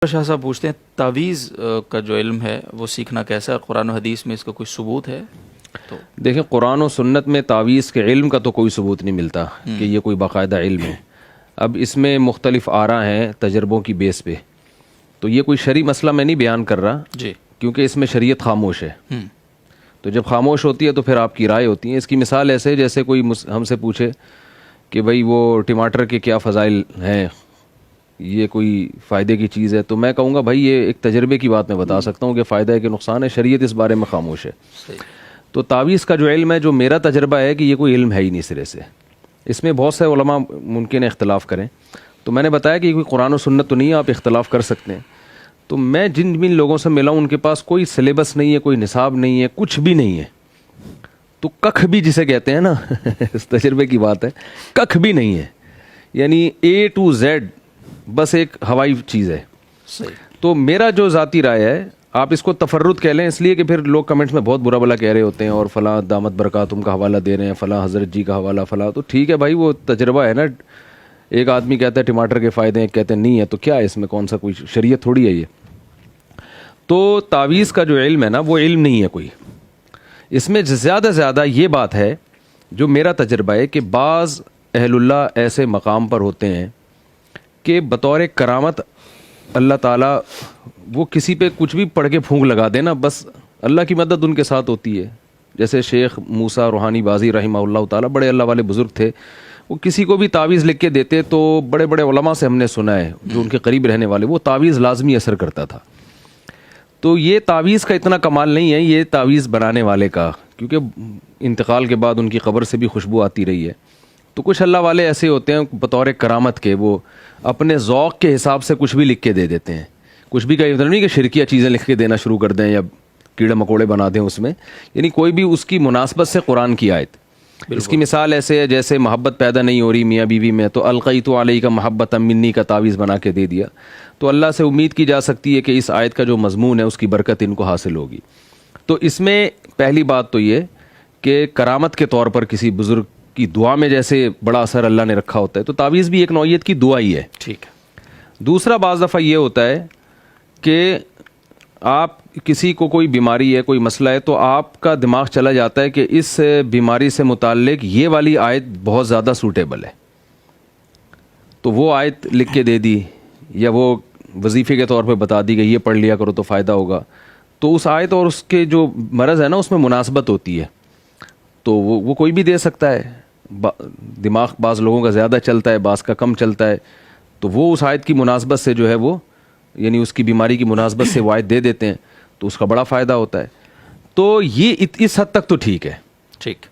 شاہ صاحب پوچھتے ہیں تعویذ کا جو علم ہے وہ سیکھنا کیسا ہے؟ قرآن و حدیث میں اس کا کوئی ثبوت ہے؟ تو دیکھیں قرآن و سنت میں تعویذ کے علم کا تو کوئی ثبوت نہیں ملتا کہ یہ کوئی باقاعدہ علم ہے. اب اس میں مختلف آراء ہیں تجربوں کی بیس پہ، تو یہ کوئی شرعی مسئلہ میں نہیں بیان کر رہا جی کیونکہ اس میں شریعت خاموش ہے. تو جب خاموش ہوتی ہے تو پھر آپ کی رائے ہوتی ہے. اس کی مثال ایسے جیسے کوئی ہم سے پوچھے کہ بھائی وہ ٹماٹر کے کیا فضائل ہیں، یہ کوئی فائدے کی چیز ہے، تو میں کہوں گا بھائی یہ ایک تجربے کی بات میں بتا سکتا ہوں کہ فائدہ ہے کہ نقصان ہے، شریعت اس بارے میں خاموش ہے. تو تعویذ کا جو علم ہے، جو میرا تجربہ ہے کہ یہ کوئی علم ہے ہی نہیں سرے سے. اس میں بہت سے علماء ممکن ہے اختلاف کریں، تو میں نے بتایا کہ یہ کوئی قرآن و سنت تو نہیں ہے، آپ اختلاف کر سکتے ہیں. تو میں جن لوگوں سے ملا ہوں ان کے پاس کوئی سلیبس نہیں ہے، کوئی نصاب نہیں ہے، کچھ بھی نہیں ہے. تو ککھ بھی جسے کہتے ہیں نا اس تجربے کی بات ہے، ککھ بھی نہیں ہے، یعنی A to Z بس ایک ہوائی چیز ہے. صحیح. تو میرا جو ذاتی رائے ہے، آپ اس کو تفرد کہہ لیں اس لیے کہ پھر لوگ کمنٹس میں بہت برا بلا کہہ رہے ہوتے ہیں اور فلاں دامت برکاتم کا حوالہ دے رہے ہیں، فلاں حضرت جی کا حوالہ فلاں. تو ٹھیک ہے بھائی، وہ تجربہ ہے نا. ایک آدمی کہتا ہے ٹماٹر کے فائدے ہیں، کہتے ہیں نہیں ہے، تو کیا ہے اس میں؟ کون سا کوئی شریعت تھوڑی ہے یہ. تو تعویذ کا جو علم ہے نا وہ علم نہیں ہے کوئی. اس میں زیادہ سے زیادہ یہ بات ہے جو میرا تجربہ ہے کہ بعض اہل اللہ ایسے مقام پر ہوتے ہیں کہ بطور کرامت اللہ تعالیٰ وہ کسی پہ کچھ بھی پڑھ کے پھونک لگا دینا، بس اللہ کی مدد ان کے ساتھ ہوتی ہے. جیسے شیخ موسیٰ روحانی بازی رحمہ اللہ تعالیٰ، بڑے اللہ والے بزرگ تھے، وہ کسی کو بھی تعویذ لکھ کے دیتے تو بڑے بڑے علماء سے ہم نے سنا ہے جو ان کے قریب رہنے والے، وہ تعویذ لازمی اثر کرتا تھا. تو یہ تعویذ کا اتنا کمال نہیں ہے، یہ تعویذ بنانے والے کا، کیونکہ انتقال کے بعد ان کی قبر سے بھی خوشبو آتی رہی ہے. تو کچھ اللہ والے ایسے ہوتے ہیں بطور کرامت کے، وہ اپنے ذوق کے حساب سے کچھ بھی لکھ کے دے دیتے ہیں. کچھ بھی کا مطلب نہیں کہ شرکیہ چیزیں لکھ کے دینا شروع کر دیں یا کیڑے مکوڑے بنا دیں اس میں، یعنی کوئی بھی اس کی مناسبت سے قرآن کی آیت. اس کی مثال ایسے ہے جیسے محبت پیدا نہیں ہو رہی میاں بیوی میں، تو القیت علیک محبۃ منی کا تعویذ بنا کے دے دیا. تو اللہ سے امید کی جا سکتی ہے کہ اس آیت کا جو مضمون ہے اس کی برکت ان کو حاصل ہوگی. تو اس میں پہلی بات تو یہ کہ کرامت کے طور پر کسی بزرگ کی دعا میں جیسے بڑا اثر اللہ نے رکھا ہوتا ہے، تو تعویذ بھی ایک نوعیت کی دعا ہی ہے. ٹھیک ہے. دوسرا بعض دفعہ یہ ہوتا ہے کہ آپ کسی کو کوئی بیماری ہے، کوئی مسئلہ ہے، تو آپ کا دماغ چلا جاتا ہے کہ اس بیماری سے متعلق یہ والی آیت بہت زیادہ سوٹیبل ہے، تو وہ آیت لکھ کے دے دی یا وہ وظیفے کے طور پہ بتا دی کہ یہ پڑھ لیا کرو تو فائدہ ہوگا. تو اس آیت اور اس کے جو مرض ہے نا اس میں مناسبت ہوتی ہے، تو وہ کوئی بھی دے سکتا ہے. دماغ بعض لوگوں کا زیادہ چلتا ہے، بعض کا کم چلتا ہے، تو وہ اس آیت کی مناسبت سے جو ہے وہ یعنی اس کی بیماری کی مناسبت سے وہ آیت دے دیتے ہیں، تو اس کا بڑا فائدہ ہوتا ہے. تو یہ اس حد تک تو ٹھیک ہے. ٹھیک.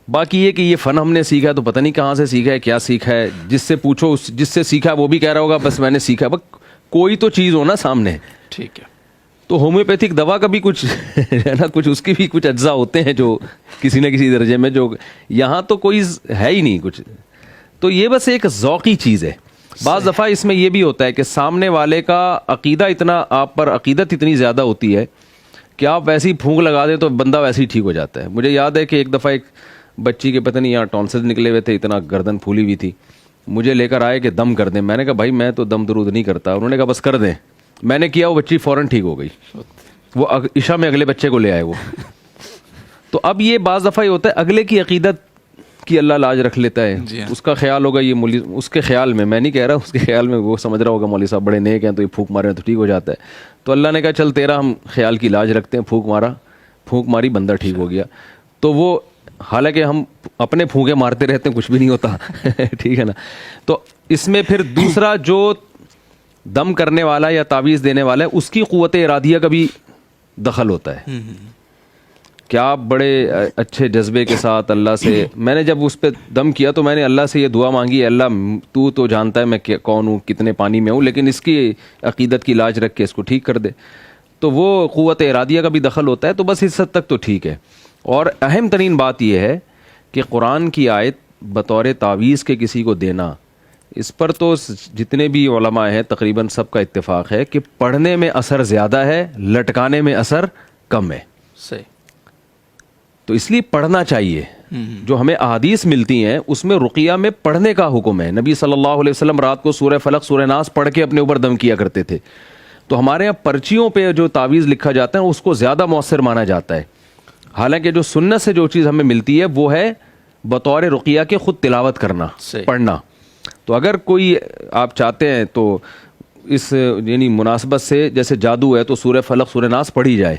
باقی یہ کہ یہ فن ہم نے سیکھا تو پتہ نہیں کہاں سے سیکھا ہے، کیا سیکھا ہے. جس سے پوچھو جس سے سیکھا وہ بھی کہہ رہا ہوگا بس میں نے سیکھا. بس کوئی تو چیز ہو نا سامنے. ٹھیک ہے. تو ہومیوپیتھک دوا کا بھی کچھ ہے نا، کچھ اس کی بھی کچھ اجزاء ہوتے ہیں جو کسی نہ کسی درجے میں، جو یہاں تو کوئی ہے ہی نہیں کچھ. تو یہ بس ایک ذوقی چیز ہے. بعض دفعہ اس میں یہ بھی ہوتا ہے کہ سامنے والے کا عقیدہ اتنا، آپ پر عقیدت اتنی زیادہ ہوتی ہے کہ آپ ویسے ہی پھونک لگا دیں تو بندہ ویسے ہی ٹھیک ہو جاتا ہے. مجھے یاد ہے کہ ایک دفعہ ایک بچی کے پتہ نہیں یہاں ٹونسلز نکلے ہوئے تھے، اتنا گردن پھولی ہوئی تھی، مجھے لے کر آئے کہ دم کر دیں. میں نے کہا بھائی میں تو دم درود نہیں کرتا. انہوں نے کہا بس کر دیں. میں نے کیا، وہ بچی فوراً ٹھیک ہو گئی. وہ عشاء میں اگلے بچے کو لے آئے وہ. تو اب یہ بعض دفعہ یہ ہوتا ہے اگلے کی عقیدت کی اللہ لاج رکھ لیتا ہے. اس کا خیال ہوگا یہ مولوی، اس کے خیال میں، میں نہیں کہہ رہا، اس کے خیال میں وہ سمجھ رہا ہوگا مولوی صاحب بڑے نیک ہیں تو یہ پھونک مارے تو ٹھیک ہو جاتا ہے. تو اللہ نے کہا چل تیرا ہم خیال کی لاج رکھتے ہیں. پھونک ماری بندہ ٹھیک ہو گیا. تو وہ حالانکہ ہم اپنے پھونکے مارتے رہتے ہیں کچھ بھی نہیں ہوتا ٹھیک ہے نا. تو اس میں پھر دوسرا جو دم کرنے والا یا تعویذ دینے والا ہے اس کی قوت ارادیہ کا بھی دخل ہوتا ہے کہ آپ بڑے اچھے جذبے کے ساتھ اللہ سے، میں نے جب اس پہ دم کیا تو میں نے اللہ سے یہ دعا مانگی، اللہ تو جانتا ہے میں کون ہوں، کتنے پانی میں ہوں، لیکن اس کی عقیدت کی لاج رکھ کے اس کو ٹھیک کر دے. تو وہ قوت ارادیہ کا بھی دخل ہوتا ہے. تو بس اس حد تک تو ٹھیک ہے. اور اہم ترین بات یہ ہے کہ قرآن کی آیت بطور تعویذ کے کسی کو دینا، اس پر تو جتنے بھی علماء ہیں تقریباً سب کا اتفاق ہے کہ پڑھنے میں اثر زیادہ ہے، لٹکانے میں اثر کم ہے. صحیح. تو اس لیے پڑھنا چاہیے. جو ہمیں احادیث ملتی ہیں اس میں رقیہ میں پڑھنے کا حکم ہے. نبی صلی اللہ علیہ وسلم رات کو سورہ فلق سورہ ناس پڑھ کے اپنے اوپر دم کیا کرتے تھے. تو ہمارے یہاں پرچیوں پہ جو تعویذ لکھا جاتا ہے اس کو زیادہ مؤثر مانا جاتا ہے. حالانکہ جو سنت سے جو چیز ہمیں ملتی ہے وہ ہے بطور رقیہ کے خود تلاوت کرنا, پڑھنا. تو اگر کوئی آپ چاہتے ہیں تو اس یعنی مناسبت سے جیسے جادو ہے تو سورہ فلق سورہ ناس پڑھی جائے.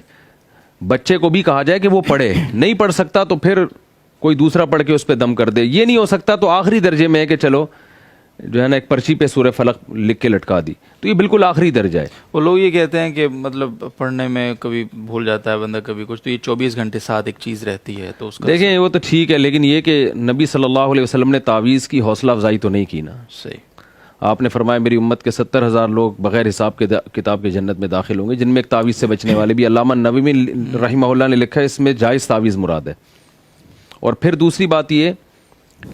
بچے کو بھی کہا جائے کہ وہ پڑھے, نہیں پڑھ سکتا تو پھر کوئی دوسرا پڑھ کے اس پہ دم کر دے. یہ نہیں ہو سکتا تو آخری درجے میں ہے کہ چلو جو ہے نا ایک پرچی پہ سورہ فلق لکھ کے لٹکا دی, تو یہ بالکل آخری درجہ ہے. وہ لوگ یہ کہتے ہیں کہ مطلب پڑھنے میں کبھی بھول جاتا ہے بندہ کبھی کچھ, تو یہ 24 گھنٹے ساتھ ایک چیز رہتی ہے تو اس کا دیکھیں وہ تو ٹھیک ہے, لیکن یہ کہ نبی صلی اللہ علیہ وسلم نے تعویذ کی حوصلہ افزائی تو نہیں کی نا. صحیح. آپ نے فرمایا میری امت کے 70,000 لوگ بغیر حساب کے کتاب کے جنت میں داخل ہوں گے, جن میں ایک تعویذ سے بچنے والے بھی. علامہ نووی رحمہ اللہ نے لکھا ہے اس میں جائز تعویذ مراد ہے. اور پھر دوسری بات یہ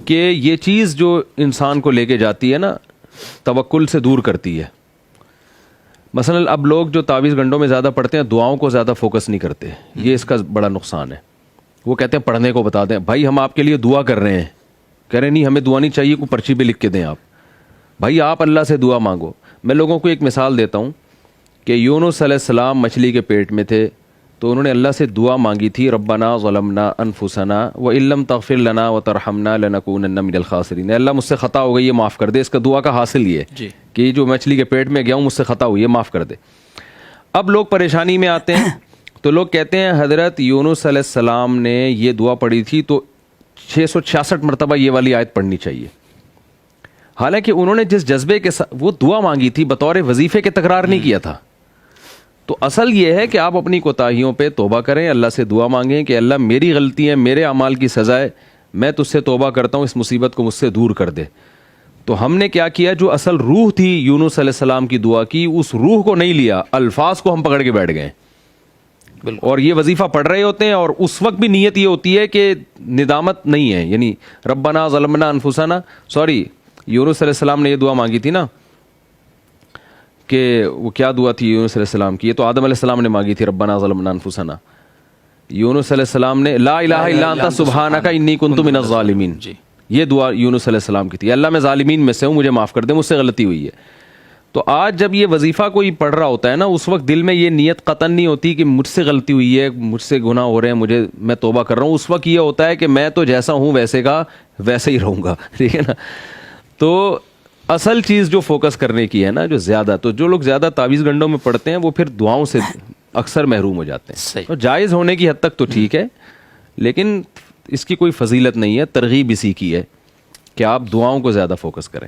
کہ یہ چیز جو انسان کو لے کے جاتی ہے نا توکل سے دور کرتی ہے. مثلا اب لوگ جو تعویذ گنڈوں میں زیادہ پڑھتے ہیں دعاؤں کو زیادہ فوکس نہیں کرتے, یہ اس کا بڑا نقصان ہے. وہ کہتے ہیں پڑھنے کو بتا دیں, بھائی ہم آپ کے لیے دعا کر رہے ہیں, کہہ رہے نہیں ہمیں دعا نہیں چاہیے, کوئی پرچی پہ لکھ کے دیں آپ. بھائی آپ اللہ سے دعا مانگو. میں لوگوں کو ایک مثال دیتا ہوں کہ یونس علیہ السلام مچھلی کے پیٹ میں تھے تو انہوں نے اللہ سے دعا مانگی تھی, ربنا ظلمنا انفسنا وان لم تغفر لنا وترحمنا لنکونن من الخاسرین. اللہ مجھ سے خطا ہو گئی ہے معاف کر دے. اس کا دعا کا حاصل یہ ہے کہ یہ جو مچھلی کے پیٹ میں گیا ہوں مجھ سے خطا ہوئی ہے معاف کر دے. اب لوگ پریشانی میں آتے ہیں تو لوگ کہتے ہیں حضرت یونس علیہ السلام نے یہ دعا پڑھی تھی تو 666 مرتبہ یہ والی آیت پڑھنی چاہیے. حالانکہ انہوں نے جس جذبے کے ساتھ وہ دعا مانگی تھی بطور وظیفے کے تکرار نہیں کیا تھا. تو اصل یہ ہے کہ آپ اپنی کوتاہیوں پہ توبہ کریں, اللہ سے دعا مانگیں کہ اللہ میری غلطی ہے, میرے اعمال کی سزا ہے, میں تجھ سے توبہ کرتا ہوں, اس مصیبت کو مجھ سے دور کر دے. تو ہم نے کیا کیا, جو اصل روح تھی یونس علیہ السلام کی دعا کی اس روح کو نہیں لیا, الفاظ کو ہم پکڑ کے بیٹھ گئے. اور یہ وظیفہ پڑھ رہے ہوتے ہیں اور اس وقت بھی نیت یہ ہوتی ہے کہ ندامت نہیں ہے, یعنی ربنا ظلمنا انفسنا, سوری یونس علیہ السلام نے یہ دعا مانگی تھی نا کہ وہ کیا دعا تھی یونس علیہ السلام کی, یہ تو آدم علیہ السلام نے مانگی تھی ربنا ظلمنا انفسنا. یونس علیہ السلام نے لا الہ الا انت سبحانک انی کنت من الظالمین, یہ دعا یونس علیہ السلام کی تھی, اللہ میں ظالمین میں سے ہوں, مجھے معاف کر دے, مجھ سے غلطی ہوئی ہے. تو آج جب یہ وظیفہ کوئی پڑھ رہا ہوتا ہے نا اس وقت دل میں یہ نیت قطعاً نہیں ہوتی کہ مجھ سے غلطی ہوئی ہے, مجھ سے گناہ ہو رہے ہیں, میں توبہ کر رہا ہوں. اس وقت یہ ہوتا ہے کہ میں تو جیسا ہوں ویسے کا ویسے ہی رہوں گا, ٹھیک ہے نا. تو اصل چیز جو فوکس کرنے کی ہے نا جو زیادہ, تو جو لوگ زیادہ تعویذ گنڈوں میں پڑھتے ہیں وہ پھر دعاؤں سے اکثر محروم ہو جاتے ہیں. تو جائز ہونے کی حد تک تو ٹھیک ہے, لیکن اس کی کوئی فضیلت نہیں ہے. ترغیب اسی کی ہے کہ آپ دعاؤں کو زیادہ فوکس کریں.